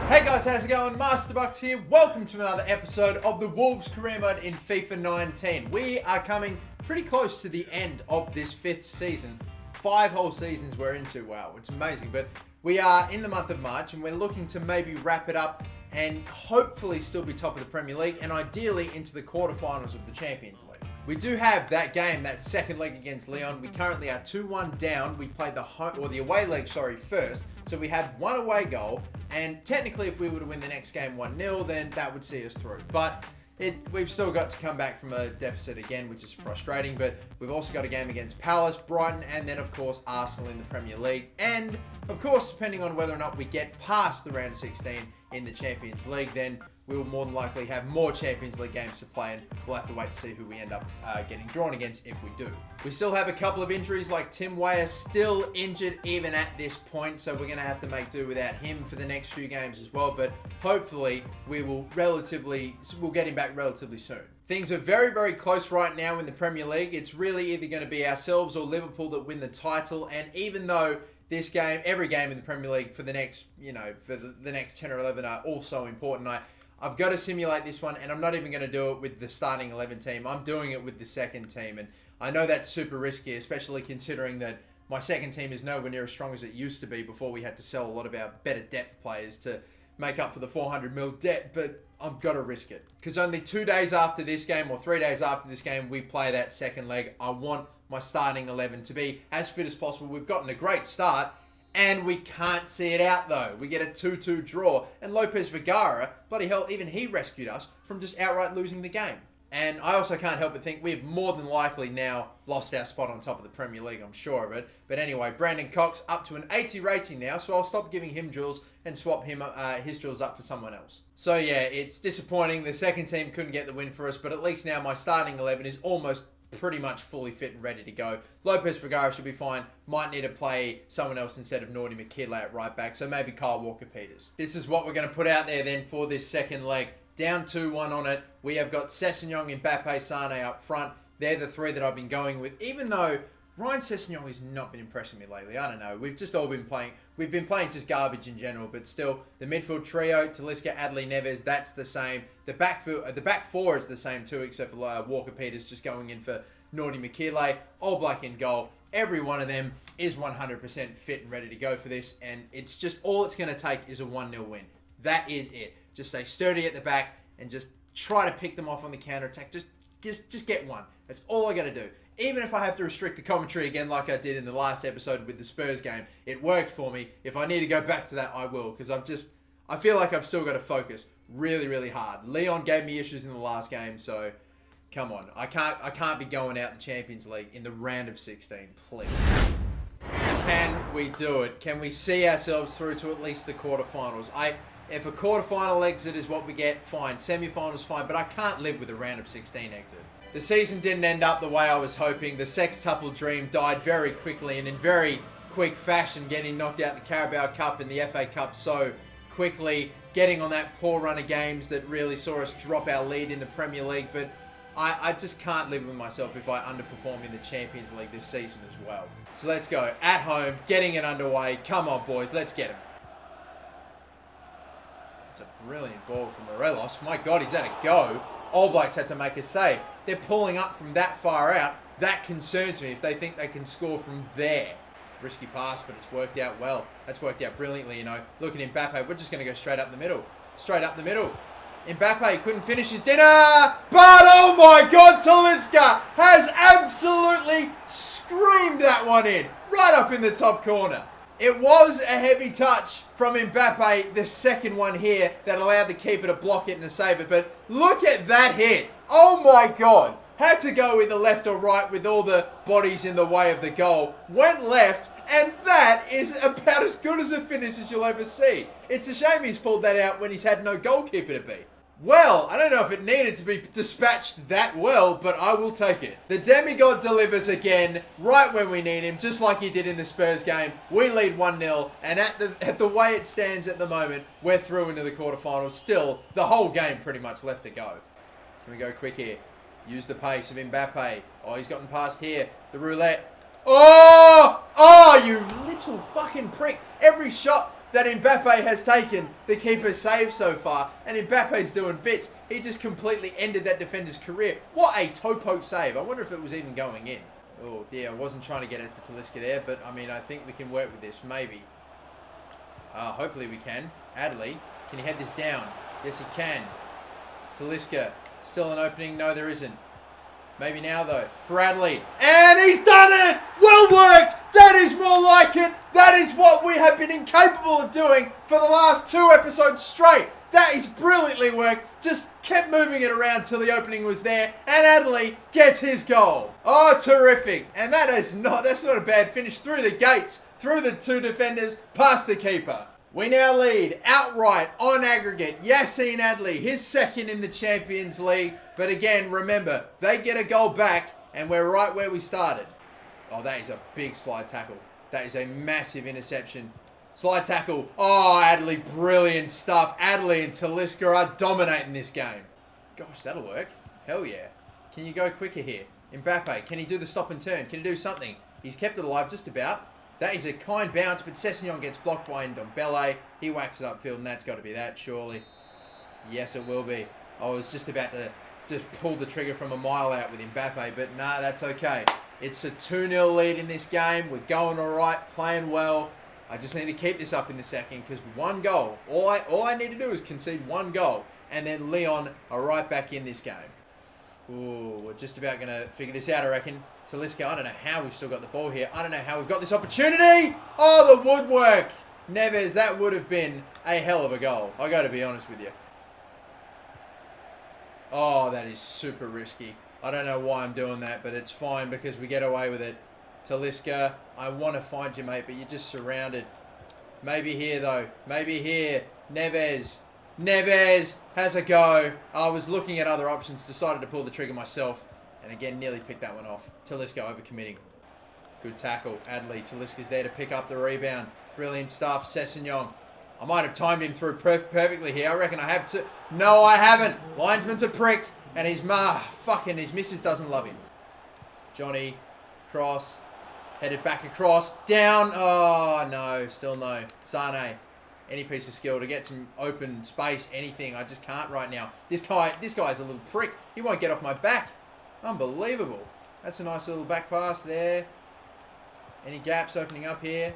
Hey guys, how's it going? MasterBucks here. Welcome to another episode of the Wolves career mode in FIFA 19. We are coming pretty close to the end of this 5th season. 5 whole seasons we're into. Wow, it's amazing. But we are in the month of March and we're looking to maybe wrap it up and hopefully still be top of the Premier League and ideally into the quarterfinals of the Champions League. We do have that game, that second leg against Lyon. We currently are 2-1 down. We played the away leg, first. So we had one away goal, and technically if we were to win the next game 1-0, then that would see us through. But we've still got to come back from a deficit again, which is frustrating. But we've also got a game against Palace, Brighton, and then of course Arsenal in the Premier League. And of course, depending on whether or not we get past the round of 16 in the Champions League, then we will more than likely have more Champions League games to play, and we'll have to wait to see who we end up getting drawn against if we do. We still have a couple of injuries, like Tim Weah still injured even at this point, so we're going to have to make do without him for the next few games as well, but hopefully we'll get him back relatively soon. Things are very, very close right now in the Premier League. It's really either going to be ourselves or Liverpool that win the title, and even though this game, every game in the Premier League for the next, for the next 10 or 11 are also important, I've got to simulate this one, and I'm not even going to do it with the starting 11 team. I'm doing it with the second team, and I know that's super risky, especially considering that my second team is nowhere near as strong as it used to be before we had to sell a lot of our better depth players to make up for the 400 mil debt, but I've got to risk it. Because only 2 days after this game, or 3 days after this game, we play that second leg. I want my starting 11 to be as fit as possible. We've gotten a great start, and we can't see it out though. We get a 2-2 draw. And Lopez Vergara, bloody hell, even he rescued us from just outright losing the game. And I also can't help but think we've more than likely now lost our spot on top of the Premier League, I'm sure of it. But anyway, Brandon Cox up to an 80 rating now, so I'll stop giving him drills and swap his drills up for someone else. So yeah, it's disappointing. The second team couldn't get the win for us, but at least now my starting 11 is almost pretty much fully fit and ready to go. Lopez Vergara should be fine. Might need to play someone else instead of Nordy McKinlay at right back, so maybe Kyle Walker-Peters. This is what we're going to put out there then for this second leg. Down 2-1 on it. We have got Sessegnon, Mbappe, Sane up front. They're the three that I've been going with, even though Ryan Sessegnon has not been impressing me lately. I don't know. We've just all been playing. We've been playing just garbage in general, but still, the midfield trio, Talisca, Adley, Neves, that's the same. The back four is the same too, except for Walker-Peters just going in for Nordy McKinlay. All Black in goal. Every one of them is 100% fit and ready to go for this, and it's just all it's going to take is a 1-0 win. That is it. Just stay sturdy at the back and just try to pick them off on the counter-attack. Just get one. That's all I got to do. Even if I have to restrict the commentary again like I did in the last episode with the Spurs game, it worked for me. If I need to go back to that, I will, because I feel like I've still got to focus really, really hard. Lyon gave me issues in the last game, so come on. I can't be going out the Champions League in the round of 16, please. Can we do it? Can we see ourselves through to at least the quarterfinals? If a quarterfinal exit is what we get, fine. Semi-finals, fine. But I can't live with a round of 16 exit. The season didn't end up the way I was hoping. The sextuple dream died very quickly and in very quick fashion, getting knocked out in the Carabao Cup and the FA Cup so quickly, getting on that poor run of games that really saw us drop our lead in the Premier League. But I just can't live with myself if I underperform in the Champions League this season as well. So let's go. At home, getting it underway. Come on, boys. Let's get him. It's a brilliant ball from Morelos. My God, he's had a go. All Blacks had to make a save. They're pulling up from that far out. That concerns me if they think they can score from there. Risky pass, but it's worked out well. That's worked out brilliantly, Look at Mbappe. We're just going to go straight up the middle. Straight up the middle. Mbappe couldn't finish his dinner, but oh my God, Talisca has absolutely screamed that one in. Right up in the top corner. It was a heavy touch from Mbappe, the second one here, that allowed the keeper to block it and to save it. But look at that hit. Oh my God. Had to go either left or right with all the bodies in the way of the goal. Went left, and that is about as good as a finish as you'll ever see. It's a shame he's pulled that out when he's had no goalkeeper to be. Well, I don't know if it needed to be dispatched that well, but I will take it. The demigod delivers again, right when we need him, just like he did in the Spurs game. We lead 1-0, and at the way it stands at the moment, we're through into the quarterfinals. Still, the whole game pretty much left to go. Can we go quick here? Use the pace of Mbappe. Oh, he's gotten past here. The roulette. Oh! Oh, you little fucking prick. Every shot that Mbappe has taken the keeper's save so far, and Mbappe's doing bits. He just completely ended that defender's career. What a toe poke save. I wonder if it was even going in. Oh dear, I wasn't trying to get it for Talisca there, but I mean, I think we can work with this, maybe. Hopefully we can. Adley, can he head this down? Yes, he can. Talisca, still an opening? No, there isn't. Maybe now, though, for Adley. And he's done it! Well worked! That is more like it! That is what we have been incapable of doing for the last 2 episodes straight. That is brilliantly worked. Just kept moving it around till the opening was there. And Adley gets his goal. Oh, terrific. And that's not a bad finish through the gates, through the 2 defenders, past the keeper. We now lead outright on aggregate. Yassine Adley, his second in the Champions League. But again, remember, they get a goal back and we're right where we started. Oh, that is a big slide tackle. That is a massive interception. Slide tackle. Oh, Adley, brilliant stuff. Adley and Talisca are dominating this game. Gosh, that'll work. Hell yeah. Can you go quicker here? Mbappe, can he do the stop and turn? Can he do something? He's kept it alive just about. That is a kind bounce, but Sessegnon gets blocked by Ndombele. He whacks it upfield, and that's got to be that, surely. Yes, it will be. I was just about to just pull the trigger from a mile out with Mbappe, but nah, that's okay. It's a 2-0 lead in this game. We're going all right, playing well. I just need to keep this up in the second because 1 goal. All I need to do is concede 1 goal, and then Lyon are right back in this game. Ooh, we're just about going to figure this out, I reckon. Talisca, I don't know how we've still got the ball here. I don't know how we've got this opportunity. Oh, the woodwork. Neves, that would have been a hell of a goal. I got to be honest with you. Oh, that is super risky. I don't know why I'm doing that, but it's fine because we get away with it. Talisca, I want to find you, mate, but you're just surrounded. Maybe here, though. Maybe here. Neves. Neves has a go. I was looking at other options, decided to pull the trigger myself. And again, nearly picked that one off. Talisca overcommitting. Good tackle. Adley. Talisca's there to pick up the rebound. Brilliant stuff. Sessegnon. I might have timed him through perfectly here. I reckon I have to. No, I haven't. Linesman's a prick. And his his missus doesn't love him. Johnny. Cross. Headed back across. Down. Oh, no. Still no. Sane. Any piece of skill to get some open space. Anything. I just can't right now. This guy's a little prick. He won't get off my back. Unbelievable. That's a nice little back pass there. Any gaps opening up here?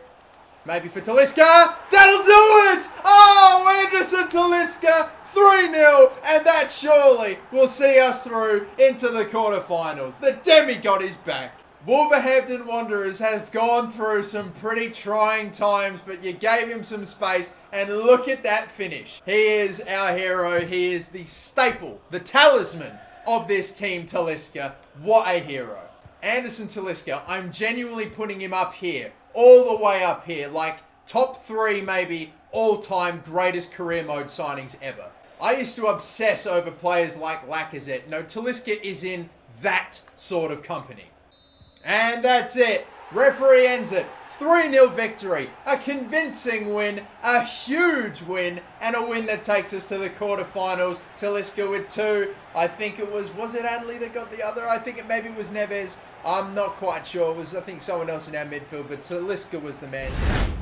Maybe for Talisca. That'll do it! Oh, Anderson Talisca. 3-0. And that surely will see us through into the quarterfinals. The demigod is back. Wolverhampton Wanderers have gone through some pretty trying times, but you gave him some space, and look at that finish. He is our hero. He is the staple, the talisman of this team, Talisca. What a hero. Anderson Talisca, I'm genuinely putting him up here, all the way up here, like top 3 maybe all-time greatest career mode signings ever. I used to obsess over players like Lacazette. No, Talisca is in that sort of company. And that's it. Referee ends it. 3-0 victory. A convincing win. A huge win. And a win that takes us to the quarterfinals. Talisca with 2. I think it was it Adley that got the other? I think maybe it was Neves. I'm not quite sure. It was, I think, someone else in our midfield. But Talisca was the man today.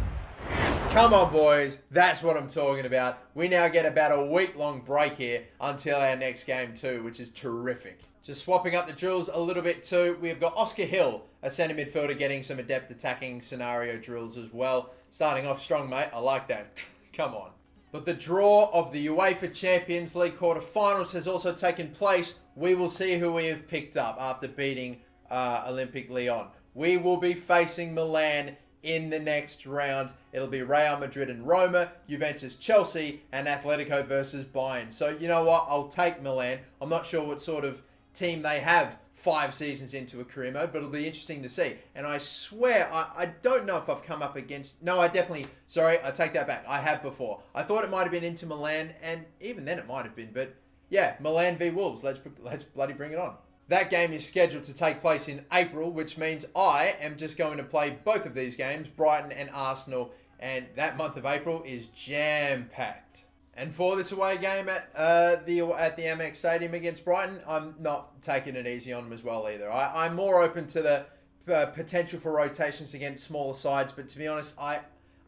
Come on, boys. That's what I'm talking about. We now get about a week-long break here until our next game too, which is terrific. Just swapping up the drills a little bit too. We've got Oscar Hill, a centre midfielder, getting some adept attacking scenario drills as well. Starting off strong, mate. I like that. Come on. But the draw of the UEFA Champions League quarterfinals has also taken place. We will see who we have picked up after beating Olympique Lyon. We will be facing Milan in the next round. It'll be Real Madrid and Roma, Juventus, Chelsea, and Atletico versus Bayern. So you know what? I'll take Milan. I'm not sure what sort of team they have 5 seasons into a career mode, but it'll be interesting to see. And I swear, I don't know if I've come up against... No, I definitely... Sorry, I take that back. I have before. I thought it might have been Inter Milan, and even then it might have been. But yeah, Milan v Wolves. Let's bloody bring it on. That game is scheduled to take place in April, which means I am just going to play both of these games, Brighton and Arsenal, and that month of April is jam-packed. And for this away game at the Amex Stadium against Brighton, I'm not taking it easy on them as well either. I'm more open to the potential for rotations against smaller sides, but to be honest,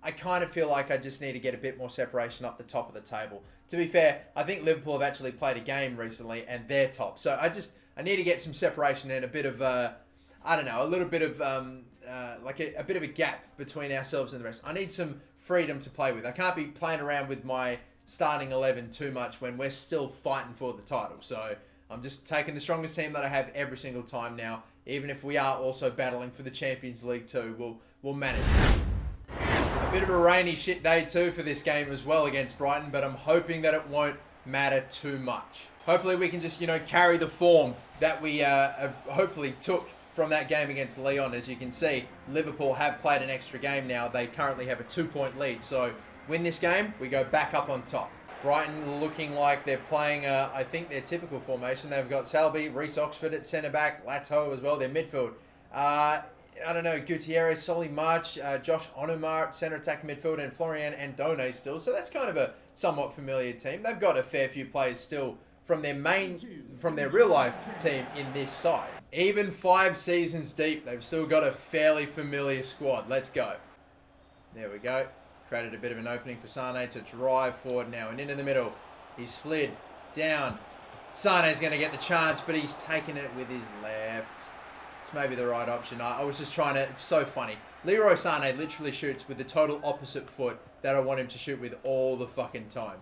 I kind of feel like I just need to get a bit more separation up the top of the table. To be fair, I think Liverpool have actually played a game recently and they're top. So I need to get some separation and a bit of, a little bit of, a bit of a gap between ourselves and the rest. I need some freedom to play with. I can't be playing around with my starting 11 too much when we're still fighting for the title. So I'm just taking the strongest team that I have every single time now. Even if we are also battling for the Champions League too, we'll manage. A bit of a rainy shit day too for this game as well against Brighton, but I'm hoping that it won't matter too much. Hopefully we can just, carry the form that we have hopefully took from that game against Lyon. As you can see, Liverpool have played an extra game now. They currently have a 2-point lead. So win this game, we go back up on top. Brighton looking like they're playing, I think, their typical formation. They've got Selby, Reece Oxford at centre-back, Lato as well, their midfield. Gutierrez, Solly March, Josh Onumar at centre-attack midfield, and Florian Andone still. So that's kind of a somewhat familiar team. They've got a fair few players still from their real-life team in this side. Even 5 seasons deep, they've still got a fairly familiar squad. Let's go. There we go. Created a bit of an opening for Sane to drive forward now. And into the middle. He's slid down. Sane's going to get the chance, but he's taken it with his left. It's maybe the right option. I was just trying to... It's so funny. Leroy Sane literally shoots with the total opposite foot that I want him to shoot with all the fucking time.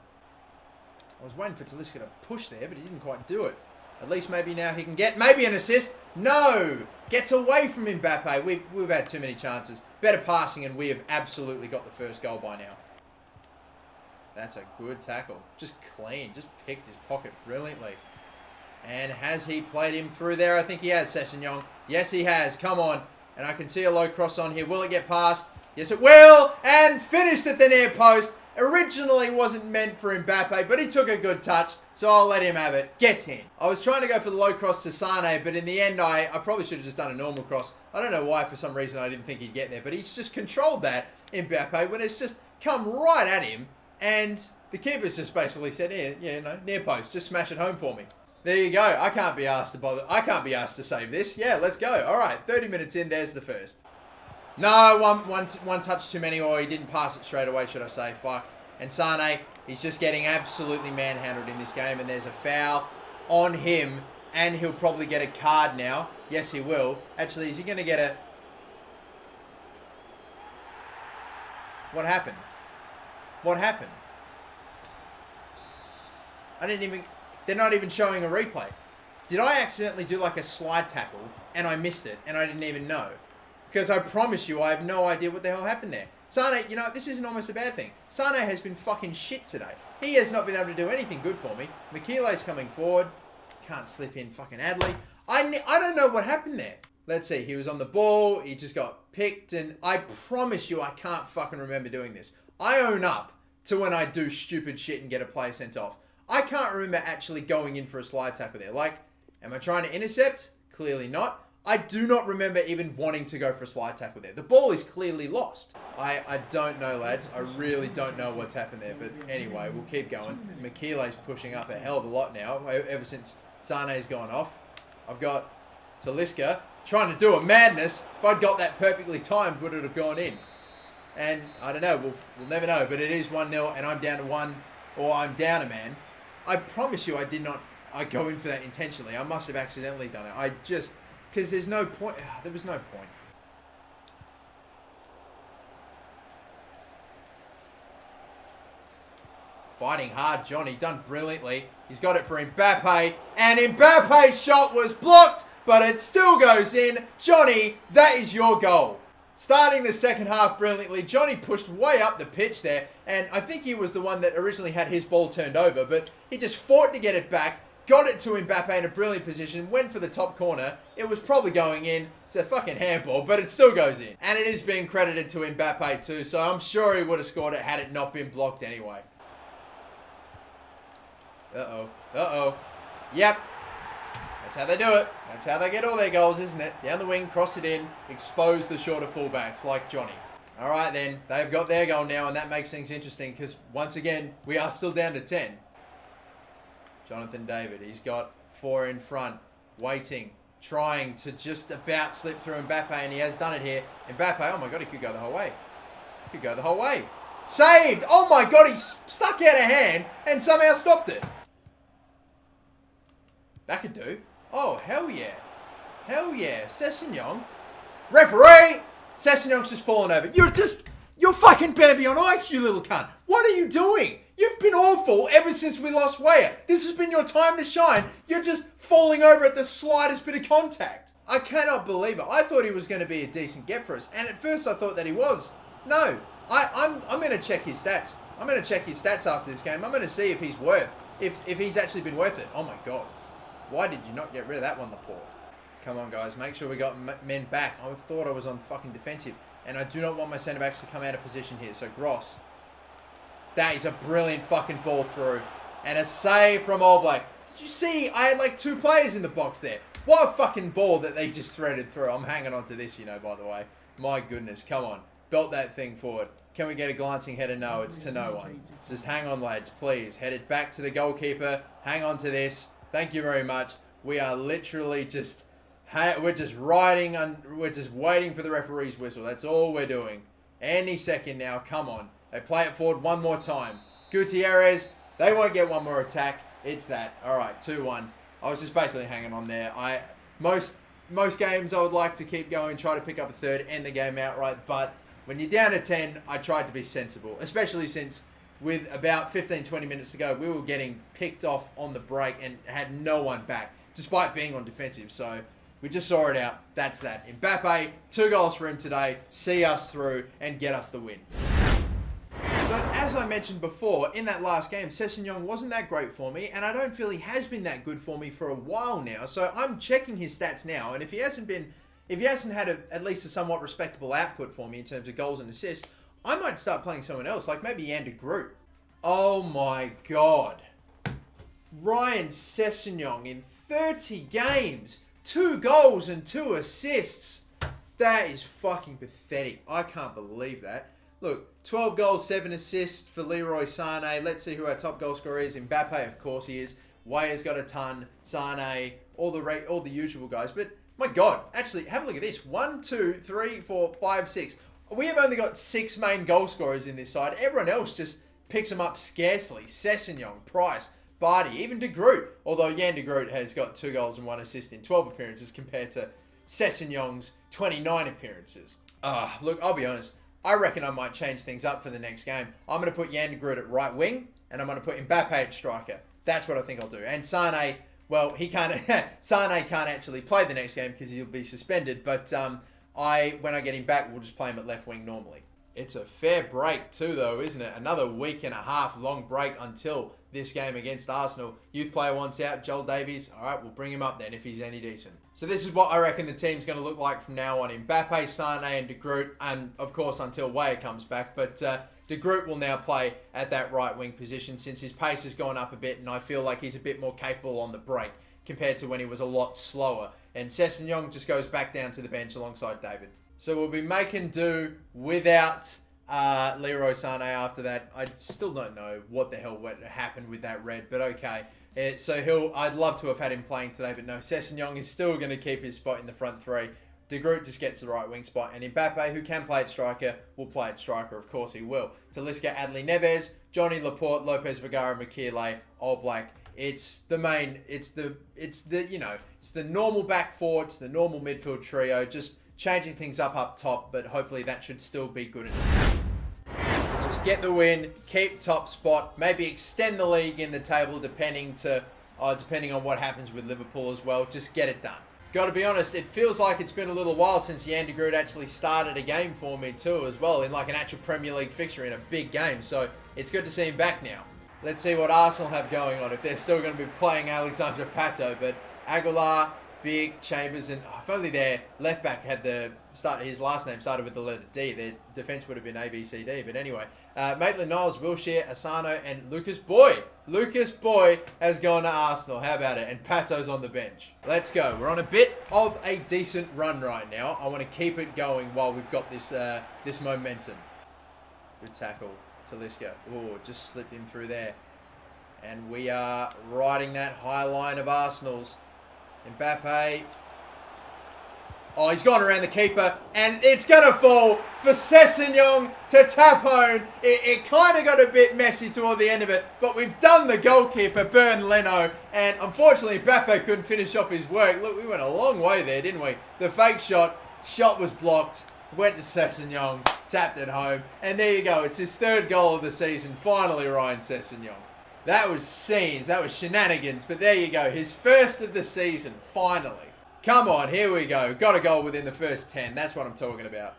I was waiting for Talisca to push there, but he didn't quite do it. At least maybe now he can get maybe an assist. No! Gets away from Mbappe. We've had too many chances. Better passing, and we have absolutely got the first goal by now. That's a good tackle. Just clean. Just picked his pocket brilliantly. And has he played him through there? I think he has, Sessegnon. Yes, he has. Come on. And I can see a low cross on here. Will it get past? Yes, it will. And finished at the near post. Originally wasn't meant for Mbappe, but he took a good touch, so I'll let him have it. Get in. I was trying to go for the low cross to Sane, but in the end, I probably should have just done a normal cross. I don't know why, for some reason, I didn't think he'd get there, but he's just controlled that, Mbappe, when it's just come right at him, and the keeper's just basically said, near post, just smash it home for me. There you go. I can't be asked to bother. I can't be asked to save this. Yeah, let's go. All right, 30 minutes in, there's the first. No, one touch too many, or he didn't pass it straight away, should I say. Fuck. And Sane, he's just getting absolutely manhandled in this game, and there's a foul on him, and he'll probably get a card now. Yes, he will. Actually, is he going to get a... What happened? What happened? They're not even showing a replay. Did I accidentally do like a slide tackle, and I missed it, and I didn't even know? Because I promise you, I have no idea what the hell happened there. Sane, this isn't almost a bad thing. Sane has been fucking shit today. He has not been able to do anything good for me. Makile's coming forward. Can't slip in fucking Adley. I don't know what happened there. Let's see. He was on the ball. He just got picked. And I promise you, I can't fucking remember doing this. I own up to when I do stupid shit and get a player sent off. I can't remember actually going in for a slide tackle there. Like, am I trying to intercept? Clearly not. I do not remember even wanting to go for a slide tackle there. The ball is clearly lost. I don't know, lads. I really don't know what's happened there. But anyway, we'll keep going. Makile's pushing up a hell of a lot now, ever since Sane's gone off. I've got Talisca trying to do a madness. If I'd got that perfectly timed, would it have gone in? And I don't know. We'll never know. But it is 1-0, and I'm down to 1, or I'm down a man. I promise you I did not go in for that intentionally. I must have accidentally done it. Because there's no point. There was no point. Fighting hard, Johnny. Done brilliantly. He's got it for Mbappe. And Mbappe's shot was blocked, but it still goes in. Johnny, that is your goal. Starting the second half brilliantly, Johnny pushed way up the pitch there. And I think he was the one that originally had his ball turned over, but he just fought to get it back. Got it to Mbappe in a brilliant position. Went for the top corner. It was probably going in. It's a fucking handball, but it still goes in. And it is being credited to Mbappe too, so I'm sure he would have scored it had it not been blocked anyway. Uh-oh. Uh-oh. Yep. That's how they do it. That's how they get all their goals, isn't it? Down the wing, cross it in, expose the shorter fullbacks like Johnny. All right, then. They've got their goal now, and that makes things interesting because, once again, we are still down to 10. Jonathan David, he's got 4 in front, waiting, trying to just about slip through Mbappe, and he has done it here. Mbappe, oh my God, he could go the whole way. Could go the whole way. Saved! Oh my god, he stuck out a hand and somehow stopped it. That could do. Oh, hell yeah. Hell yeah. Sessegnon. Referee! Sessegnon's just fallen over. You're fucking Bambi on ice, you little cunt. What are you doing? You've been awful ever since we lost Weah. This has been your time to shine. You're just falling over at the slightest bit of contact. I cannot believe it. I thought he was going to be a decent get for us. And at first I thought that he was. No. I'm going to check his stats. I'm going to check his stats after this game. I'm going to see if he's worth, if he's actually been worth it. Oh my god. Why did you not get rid of that one, Laporte? Come on, guys. Make sure we got men back. I thought I was on fucking defensive. And I do not want my centre-backs to come out of position here. So, Gross. That is a brilliant fucking ball through. And a save from All Black. Did you see? I had like 2 players in the box there. What a fucking ball that they just threaded through. I'm hanging on to this, you know, by the way. My goodness. Come on. Belt that thing forward. Can we get a glancing header? No, it's to no one. Just hang on, lads, please. Head it back to the goalkeeper. Hang on to this. Thank you very much. We are literally just... We're just riding... We're just waiting for the referee's whistle. That's all we're doing. Any second now. Come on. They play it forward one more time. Gutierrez. They won't get one more attack. It's that. All right, 2-1. I was just basically hanging on there. Most games I would like to keep going, try to pick up a third, end the game outright. But when you're down to 10, I tried to be sensible. Especially since with about 15-20 minutes to go, we were getting picked off on the break and had no one back, despite being on defensive. So we just saw it out. That's that. Mbappe, 2 goals for him today. See us through and get us the win. But as I mentioned before, in that last game, Sessegnon wasn't that great for me, and I don't feel he has been that good for me for a while now. So I'm checking his stats now, and if he hasn't had at least a somewhat respectable output for me in terms of goals and assists, I might start playing someone else, like maybe Jan de Groot. Oh my god. Ryan Sessegnon in 30 games, 2 goals and 2 assists. That is fucking pathetic. I can't believe that. Look, 12 goals, 7 assists for Leroy Sané. Let's see who our top goal scorer is. Mbappe, of course he is. Weah's got a ton. Sané, all the usual guys. But my God, actually, have a look at this. 1, 2, 3, 4, 5, 6. We have only got 6 main goal scorers in this side. Everyone else just picks them up scarcely. Sessegnon, Price, Barty, even de Groot. Although Jan de Groot has got 2 goals and 1 assist in 12 appearances compared to Sessegnon's 29 appearances. Look, I'll be honest. I reckon I might change things up for the next game. I'm going to put Jan de Groot at right wing, and I'm going to put Mbappe at striker. That's what I think I'll do. And Sané, well, he can't. Sané can't actually play the next game because he'll be suspended. But when I get him back, we'll just play him at left wing normally. It's a fair break too, though, isn't it? Another week and a half long break until this game against Arsenal. Youth player wants out, Joel Davies. All right, we'll bring him up then if he's any decent. So this is what I reckon the team's going to look like from now on. Mbappe, Sané and de Groot, and of course until Weah comes back. But de Groot will now play at that right wing position since his pace has gone up a bit and I feel like he's a bit more capable on the break compared to when he was a lot slower. And Sessegnon just goes back down to the bench alongside David. So we'll be making do without Leroy Sané after that. I still don't know what the hell happened with that red, but okay. I'd love to have had him playing today, but no, Sessegnon is still going to keep his spot in the front 3. De Groot just gets the right wing spot, and Mbappe, who can play at striker, will play at striker. Of course he will. Talisca, Adley Neves, Johnny Laporte, Lopez Vergara, Makile, All Black. It's the normal back 4, it's the normal midfield trio, just changing things up top, but hopefully that should still be good enough. Just get the win, keep top spot, maybe extend the league in the table depending on what happens with Liverpool as well. Just get it done. Got to be honest, it feels like it's been a little while since Jan de Groot actually started a game for me too as well, in like an actual Premier League fixture in a big game, so it's good to see him back now. Let's see what Arsenal have going on, if they're still going to be playing Alexandre Pato, but Aguilar, Big, Chambers, and if only their left back had his last name started with the letter D. Their defence would have been ABCD. But anyway, Maitland-Niles, Wilshere, Asano, and Lucas Boy. Lucas Boy has gone to Arsenal. How about it? And Pato's on the bench. Let's go. We're on a bit of a decent run right now. I want to keep it going while we've got this momentum. Good tackle, Talisca. Oh, just slipped him through there. And we are riding that high line of Arsenal's. Mbappe. Oh, he's gone around the keeper, and it's going to fall for Sessegnon to tap home. It kind of got a bit messy toward the end of it, but we've done the goalkeeper, Bernd Leno, and unfortunately, Mbappe couldn't finish off his work. Look, we went a long way there, didn't we? The fake shot was blocked, went to Sessegnon, tapped it home, and there you go. It's his third goal of the season. Finally, Ryan Sessegnon. That was scenes, that was shenanigans, but there you go. His first of the season, finally. Come on, here we go. Got a goal within the first 10. That's what I'm talking about.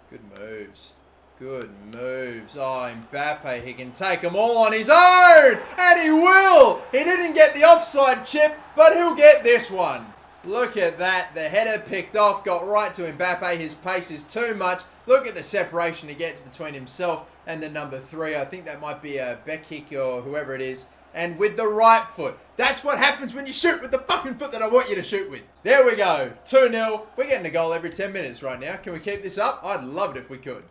Good moves. Good moves. Oh, Mbappe, he can take them all on his own. And he will. He didn't get the offside chip, but he'll get this one. Look at that. The header picked off, got right to Mbappe. His pace is too much. Look at the separation he gets between himself and the number 3. I think that might be Bekic or whoever it is. And with the right foot. That's what happens when you shoot with the fucking foot that I want you to shoot with. There we go. 2-0. We're getting a goal every 10 minutes right now. Can we keep this up? I'd love it if we could.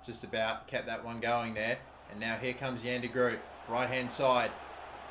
Just about kept that one going there. And now here comes Jan de Groot. Right hand side.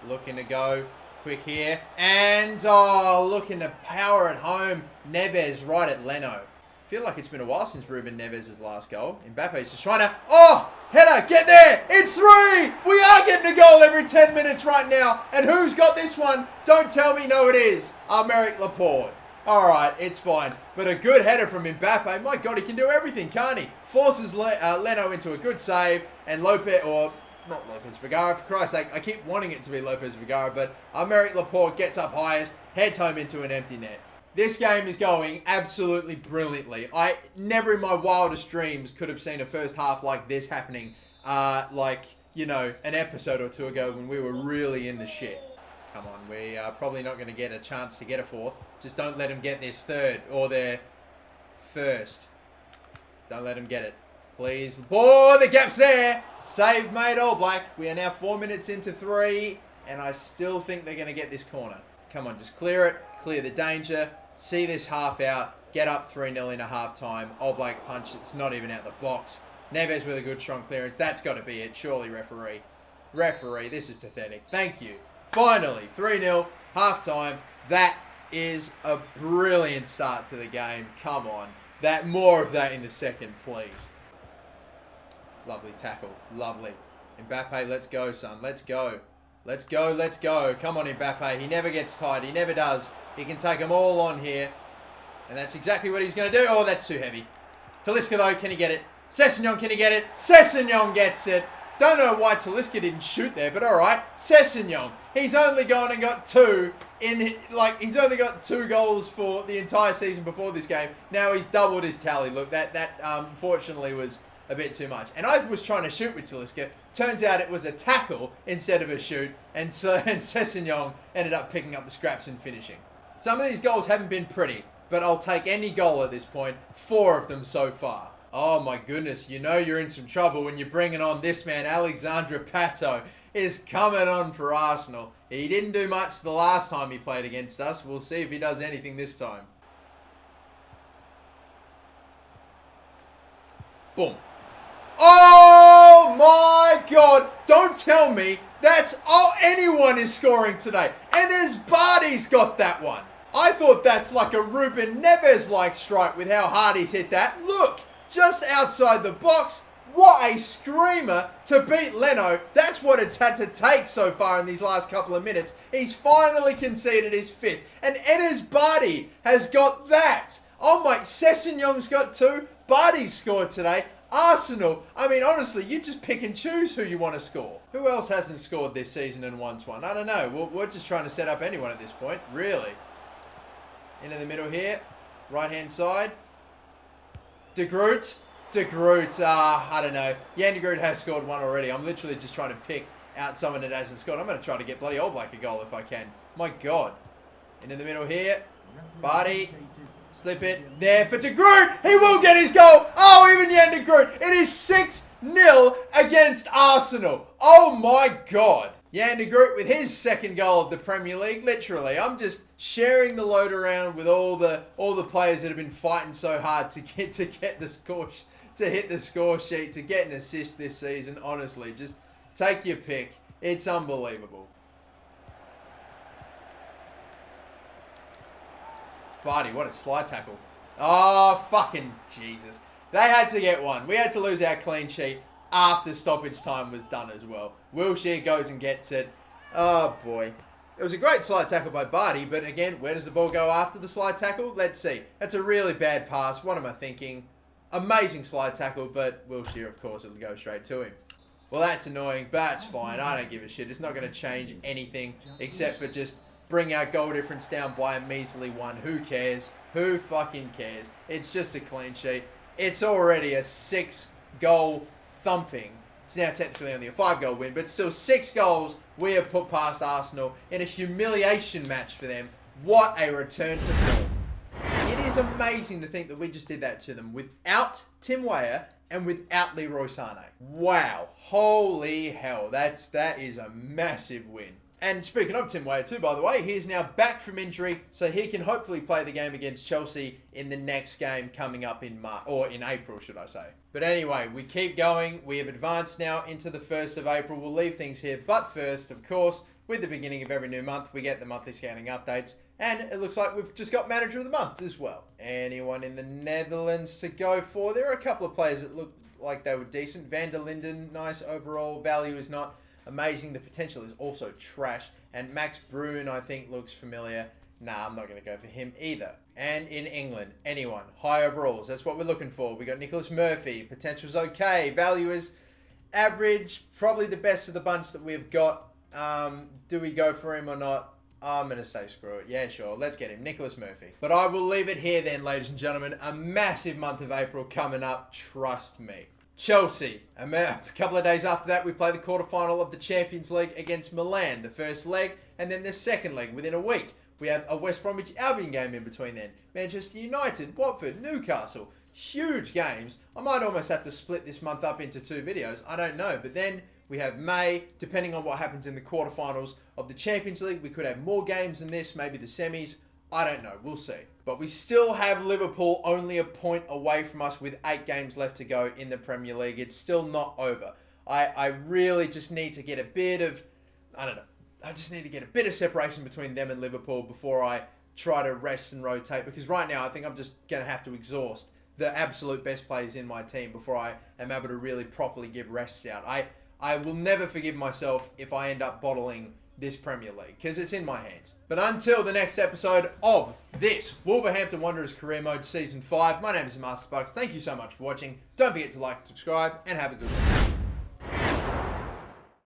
Looking to go. Quick here. And, oh, looking to power it home. Neves right at Leno. I feel like it's been a while since Ruben Neves' last goal. Mbappe's just trying to... Oh! Header! Get there! It's 3! We are getting a goal every 10 minutes right now. And who's got this one? Don't tell me no it is. Aymeric Laporte. Alright, it's fine. But a good header from Mbappe. My God, he can do everything, can't he? Forces Leno into a good save. And Lopez... Or... Not Lopez Vergara, for Christ's sake. I keep wanting it to be Lopez Vergara. But Aymeric Laporte gets up highest. Heads home into an empty net. This game is going absolutely brilliantly. I never in my wildest dreams could have seen a first half like this happening, like, you know, an episode or two ago when we were really in the shit. Come on, we are probably not going to get a chance to get a fourth. Just don't let them get this third or their first. Don't let them get it. Please. Oh, the gap's there. Save made, All Black. We are now 4 minutes into 3, and I still think they're going to get this corner. Come on, just clear it. Clear the danger. See this half out. Get up 3-0 in a half time. All Black punch. It's not even out the box. Neves with a good strong clearance. That's got to be it. Surely, referee. Referee, this is pathetic. Thank you. Finally, 3-0. Half time. That is a brilliant start to the game. Come on. More of that in the second, please. Lovely tackle. Lovely. Mbappe, let's go, son. Let's go. Let's go, let's go. Come on, Mbappe. He never gets tired. He never does. He can take them all on here. And that's exactly what he's going to do. Oh, that's too heavy. Talisca, though, can he get it? Sessegnon, can he get it? Sessegnon gets it. Don't know why Talisca didn't shoot there, but all right. Sessegnon. He's only gone and got 2 in, like, he's only got 2 goals for the entire season before this game. Now he's doubled his tally. Look, that unfortunately was a bit too much. And I was trying to shoot with Talisca. Turns out it was a tackle instead of a shoot. And Sessegnon ended up picking up the scraps and finishing. Some of these goals haven't been pretty, but I'll take any goal at this point. 4 of them so far. Oh my goodness, you know you're in some trouble when you're bringing on this man. Alexandre Pato is coming on for Arsenal. He didn't do much the last time he played against us. We'll see if he does anything this time. Boom. Oh my God. Don't tell me that's all anyone is scoring today. And there's Barty's got that one. I thought that's like a Ruben Neves-like strike with how hard he's hit that. Look, just outside the box. What a screamer to beat Leno. That's what it's had to take so far in these last couple of minutes. He's finally conceded his 5th. And Enes Barty has got that. Oh my, Sessegnon's got 2. Barty's scored today. Arsenal, I mean, honestly, you just pick and choose who you want to score. Who else hasn't scored this season and won one? I don't know. We're just trying to set up anyone at this point, really. Into the middle here. Right-hand side. De Groot. I don't know. Jan de Groot has scored 1 already. I'm literally just trying to pick out someone that hasn't scored. I'm going to try to get bloody All Black a goal if I can. My God. Into the middle here. Barty. Slip it there for De Groot. He will get his goal. Oh, even Jan de Groot. It is 6-0 against Arsenal. Oh my God. Jan de Groot with his 2nd goal of the Premier League. Literally, I'm just sharing the load around with all the players that have been fighting so hard to get the score, to hit the score sheet, to get an assist this season. Honestly, just take your pick. It's unbelievable. Barty, what a slide tackle. Oh, fucking Jesus. They had to get one. We had to lose our clean sheet after stoppage time was done as well. Wilshere goes and gets it. Oh, boy. It was a great slide tackle by Barty, but again, where does the ball go after the slide tackle? Let's see. That's a really bad pass. What am I thinking? Amazing slide tackle, but Wilshere, of course, it'll go straight to him. Well, that's annoying, but that's fine. I don't give a shit. It's not going to change anything except for just bring our goal difference down by a measly one. Who cares? Who fucking cares? It's just a clean sheet. It's already a 6-goal thumping. It's now technically only a 5-goal win, but still 6 goals we have put past Arsenal in a humiliation match for them. What a return to form. It is amazing to think that we just did that to them without Tim Weah and without Leroy Sané. Wow. Holy hell. That is a massive win. And speaking of Tim Weah too, by the way, he is now back from injury, so he can hopefully play the game against Chelsea in the next game coming up in March, or in April, should I say. But anyway, we keep going. We have advanced now into the 1st of April. We'll leave things here. But first, of course, with the beginning of every new month, we get the monthly scanning updates. And it looks like we've just got Manager of the Month as well. Anyone in the Netherlands to go for? There are a couple of players that look like they were decent. Van der Linden, nice overall. Value is not amazing. The potential is also trash. And Max Bruun, I think, looks familiar. Nah, I'm not going to go for him either. And in England, anyone. High overalls. That's what we're looking for. We got Nicholas Murphy. Potential's okay. Value is average. Probably the best of the bunch that we've got. Do we go for him or not? I'm going to say screw it. Yeah, sure. Let's get him. Nicholas Murphy. But I will leave it here then, ladies and gentlemen. A massive month of April coming up. Trust me. Chelsea. A couple of days after that, we play the quarterfinal of the Champions League against Milan. The first leg and then the second leg within a week. We have a West Bromwich Albion game in between then. Manchester United, Watford, Newcastle. Huge games. I might almost have to split this month up into 2 videos. I don't know. But then we have May. Depending on what happens in the quarterfinals of the Champions League, we could have more games than this. Maybe the semis. I don't know. We'll see. But we still have Liverpool only a point away from us with 8 games left to go in the Premier League. It's still not over. I really just need to get a bit of, I don't know. I just need to get a bit of separation between them and Liverpool before I try to rest and rotate. Because right now, I think I'm just going to have to exhaust the absolute best players in my team before I am able to really properly give rests out. I will never forgive myself if I end up bottling this Premier League, because it's in my hands. But until the next episode of this Wolverhampton Wanderers Career Mode Season 5, my name is MasterBucks. Thank you so much for watching. Don't forget to like and subscribe, and have a good one.